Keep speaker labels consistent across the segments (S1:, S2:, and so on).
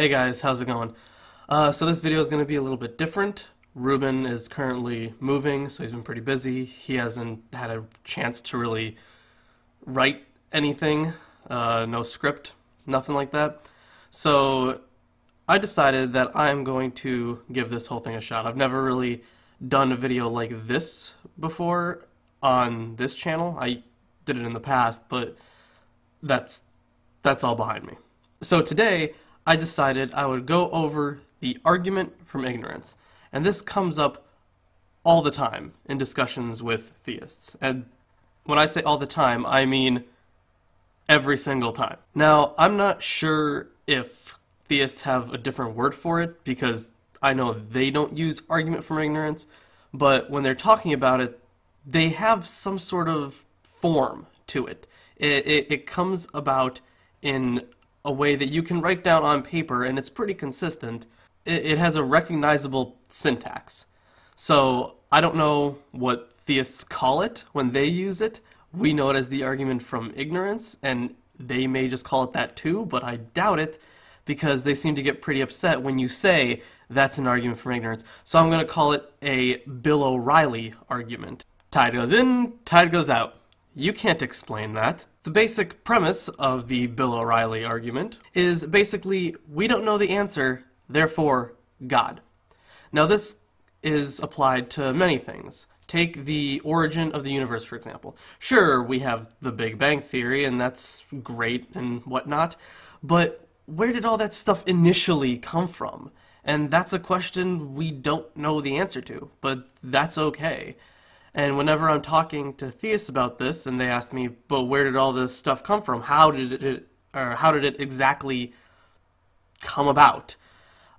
S1: Hey guys, how's it going? So this video is going to be a little bit different. Ruben is currently moving, so he's been pretty busy. He hasn't had a chance to really write anything, no script, nothing like that. So I decided that I'm going to give this whole thing a shot. I've never really done a video like this before on this channel. I did it in the past, but that's all behind me. So today, I decided I would go over the argument from ignorance. And this comes up all the time in discussions with theists. And when I say all the time, I mean every single time. Now, I'm not sure if theists have a different word for it, because I know they don't use argument from ignorance, but when they're talking about it, they have some sort of form to it. It comes about in a way that you can write down on paper, and it's pretty consistent. It has a recognizable syntax. So I don't know what theists call it when they use it. We know it as the argument from ignorance, and they may just call it that too, but I doubt it, because they seem to get pretty upset when you say that's an argument from ignorance. So I'm going to call it a Bill O'Reilly argument. Tide goes in, tide goes out. You can't explain that. The basic premise of the Bill O'Reilly argument is basically, we don't know the answer, therefore, God. Now this is applied to many things. Take the origin of the universe, for example. Sure, we have the Big Bang Theory, and that's great and whatnot, but where did all that stuff initially come from? And that's a question we don't know the answer to, but that's okay. And whenever I'm talking to theists about this, and they ask me, but where did all this stuff come from? How did it exactly come about?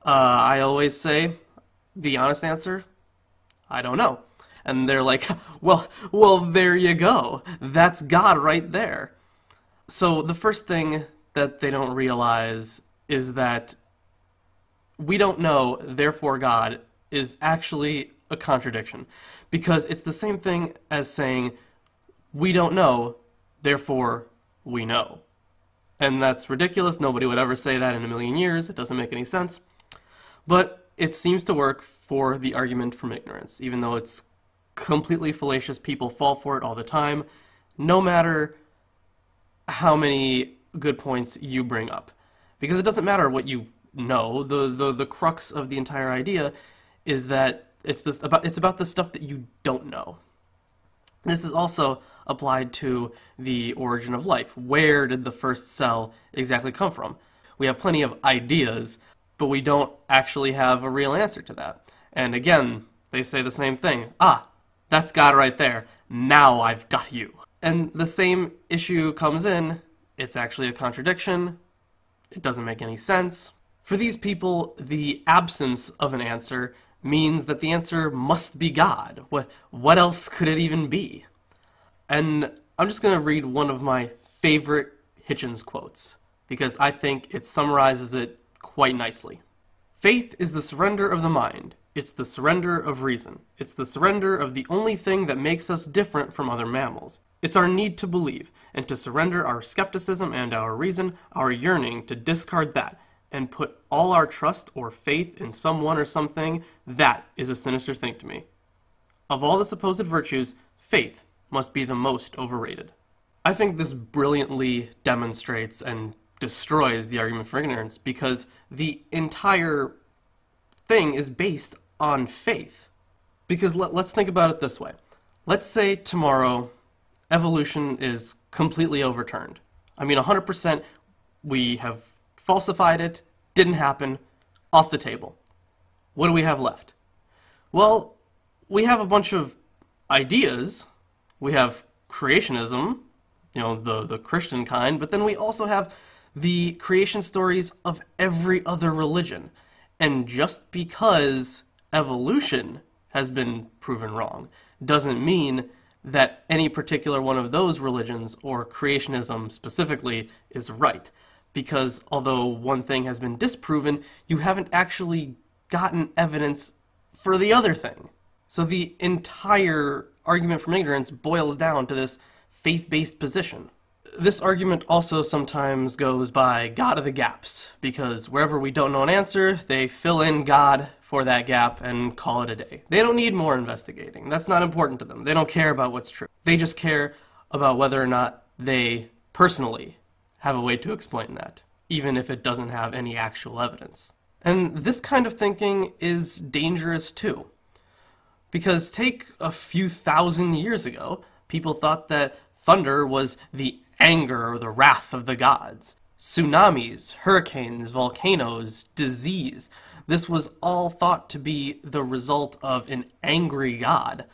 S1: I always say, the honest answer, I don't know. And they're like, well, there you go. That's God right there. So the first thing that they don't realize is that we don't know, therefore God, is actually a contradiction, because it's the same thing as saying we don't know, therefore we know. And that's ridiculous. Nobody would ever say that in a million years. It doesn't make any sense. But it seems to work for the argument from ignorance, even though it's completely fallacious. People fall for it all the time, no matter how many good points you bring up, because it doesn't matter what you know. The crux of the entire idea is that it's about the stuff that you don't know. This is also applied to the origin of life. Where did the first cell exactly come from? We have plenty of ideas, but we don't actually have a real answer to that. And again, they say the same thing. Ah, that's God right there. Now I've got you. And the same issue comes in. It's actually a contradiction. It doesn't make any sense. For these people, the absence of an answer means that the answer must be God. What else could it even be? And I'm just going to read one of my favorite Hitchens quotes, because I think it summarizes it quite nicely. Faith is the surrender of the mind. It's the surrender of reason. It's the surrender of the only thing that makes us different from other mammals. It's our need to believe, and to surrender our skepticism and our reason, our yearning to discard that, and put all our trust or faith in someone or something. That is a sinister thing to me. Of all the supposed virtues, faith must be the most overrated. I think this brilliantly demonstrates and destroys the argument for ignorance, because the entire thing is based on faith. Because let's think about it this way. Let's say tomorrow evolution is completely overturned. I mean, 100% we have falsified it, didn't happen, off the table. What do we have left? Well, we have a bunch of ideas. We have creationism, you know, the Christian kind, but then we also have the creation stories of every other religion. And just because evolution has been proven wrong doesn't mean that any particular one of those religions, or creationism specifically, is right. Because although one thing has been disproven, you haven't actually gotten evidence for the other thing. So the entire argument from ignorance boils down to this faith-based position. this argument also sometimes goes by God of the gaps, because wherever we don't know an answer, they fill in God for that gap and call it a day. They don't need more investigating. That's not important to them. They don't care about what's true. They just care about whether or not they personally have a way to explain that, even if it doesn't have any actual evidence. And this kind of thinking is dangerous too. Because take a few thousand years ago, people thought that thunder was the anger or the wrath of the gods. Tsunamis, hurricanes, volcanoes, disease. This was all thought to be the result of an angry god.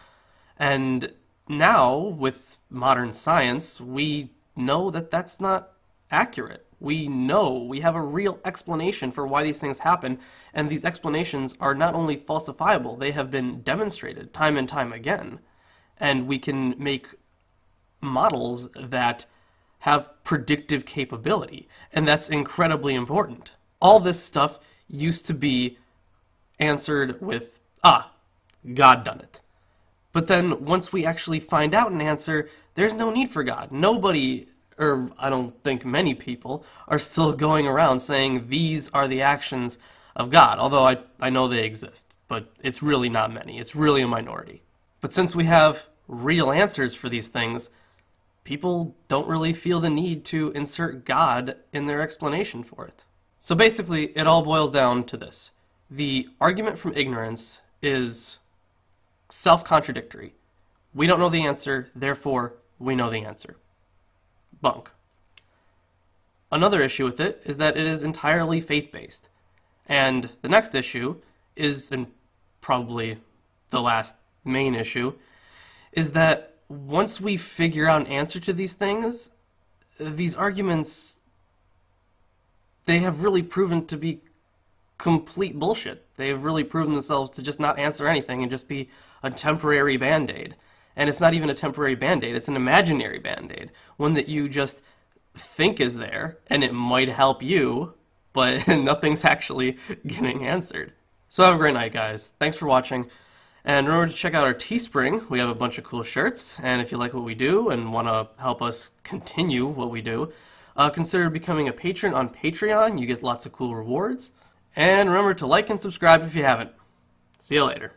S1: And now, with modern science, we know that that's not accurate. We know, we have a real explanation for why these things happen, and these explanations are not only falsifiable, they have been demonstrated time and time again. And we can make models that have predictive capability, and that's incredibly important. All this stuff used to be answered with, God done it. But then once we actually find out an answer, there's no need for God. Nobody, or I don't think many people, are still going around saying these are the actions of God, although I know they exist, but it's really not many. It's really a minority. But since we have real answers for these things, people don't really feel the need to insert God in their explanation for it. So basically, it all boils down to this. The argument from ignorance is self-contradictory. We don't know the answer, therefore we know the answer. Bunk. Another issue with it is that it is entirely faith-based. And the next issue is, and probably the last main issue, is that once we figure out an answer to these things, these arguments, they have really proven to be complete bullshit. They have really proven themselves to just not answer anything and just be a temporary band-aid. And it's not even a temporary band-aid, it's an imaginary band-aid. One that you just think is there, and it might help you, but nothing's actually getting answered. So have a great night, guys. Thanks for watching. And remember to check out our Teespring. We have a bunch of cool shirts, and if you like what we do and want to help us continue what we do, consider becoming a patron on Patreon. You get lots of cool rewards. And remember to like and subscribe if you haven't. See you later.